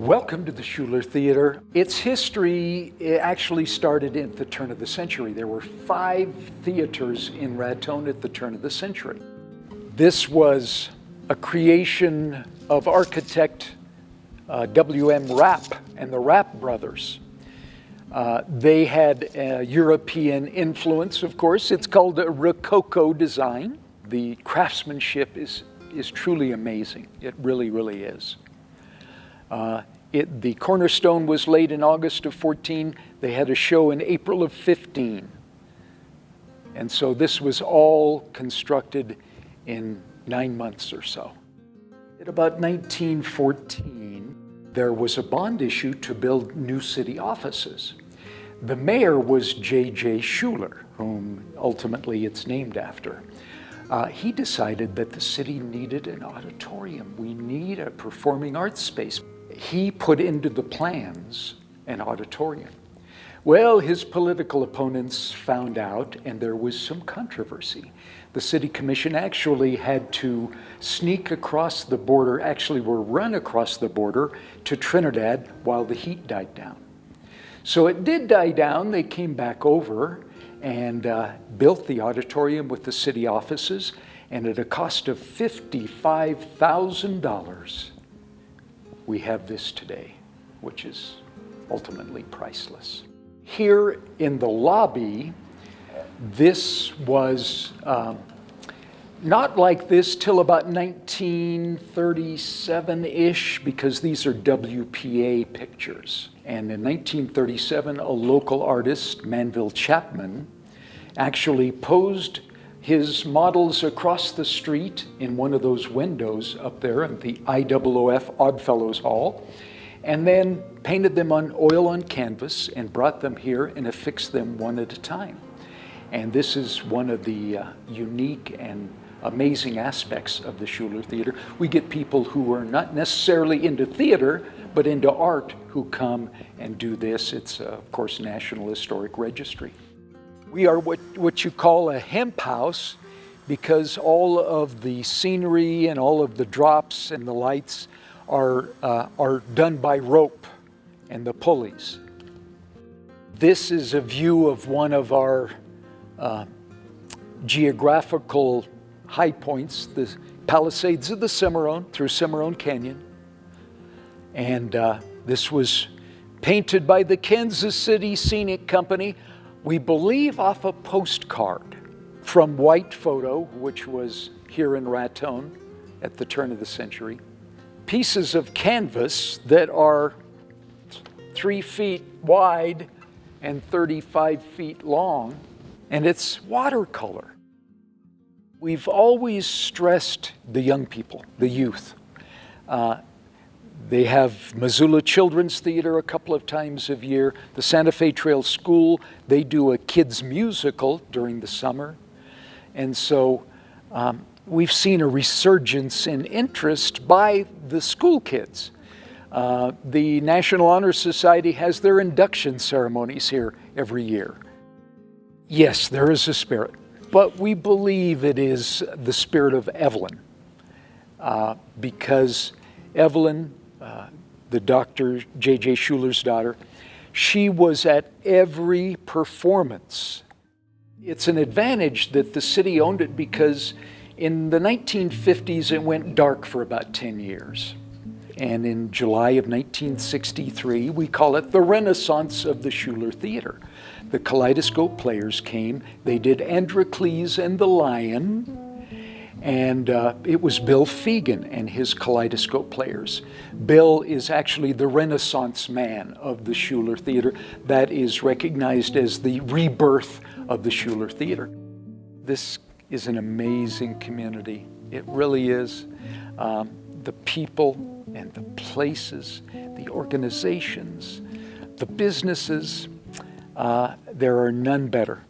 Welcome to the Shuler Theater. Its history actually started at the turn of the century. There were 5 theaters in Raton at the turn of the century. This was a creation of architect W.M. Rapp and the Rapp brothers. They had a European influence, of course. It's called a Rococo design. The craftsmanship is truly amazing. It really, really is. The cornerstone was laid in August of 14. They had a show in April of 15. And so this was all constructed in 9 months or so. At about 1914, there was a bond issue to build new city offices. The mayor was J.J. Shuler, whom ultimately it's named after. He decided that the city needed an auditorium. We need a performing arts space. He put into the plans an auditorium. Well, his political opponents found out, and there was some controversy. The city commission actually had to sneak across the border, were run across the border to Trinidad while the heat died down. So it did die down. They came back over and built the auditorium with the city offices, and at a cost of $55,000, we have this today, which is ultimately priceless. Here in the lobby, this was not like this till about 1937-ish, because these are WPA pictures. And in 1937, a local artist, Manville Chapman, actually posed his models across the street in one of those windows up there at the IOOF Oddfellows Hall, and then painted them on oil on canvas and brought them here and affixed them one at a time. And this is one of the unique and amazing aspects of the Shuler Theater. We get people who are not necessarily into theater, but into art, who come and do this. It's, of course, National Historic Registry. We are what you call a hemp house, because all of the scenery and all of the drops and the lights are done by rope and the pulleys. This is a view of one of our geographical high points, the Palisades of the Cimarron, through Cimarron Canyon. And this was painted by the Kansas City Scenic Company, we believe off a postcard from White Photo, which was here in Raton at the turn of the century. Pieces of canvas that are 3 feet wide and 35 feet long, and it's watercolor. We've always stressed the young people, the youth. They have Missoula Children's Theater a couple of times a year. The Santa Fe Trail School, they do a kids musical during the summer. And so we've seen a resurgence in interest by the school kids. The National Honor Society has their induction ceremonies here every year. Yes, there is a spirit, but we believe it is the spirit of Evelyn, because Evelyn, the Dr. J.J. Shuler's daughter, she was at every performance. It's an advantage that the city owned it, because in the 1950s it went dark for about 10 years. And in July of 1963, we call it the Renaissance of the Shuler Theater. The Kaleidoscope Players came, they did Androcles and the Lion, and it was Bill Fegan and his Kaleidoscope Players. Bill is actually the Renaissance man of the Shuler Theater. That is recognized as the rebirth of the Shuler Theater. This is an amazing community. It really is. The people and the places, the organizations, the businesses, there are none better.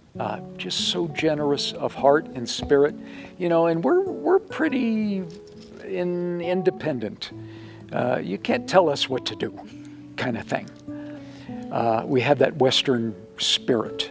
Just so generous of heart and spirit, and we're pretty independent. You can't tell us what to do, kind of thing. We have that Western spirit.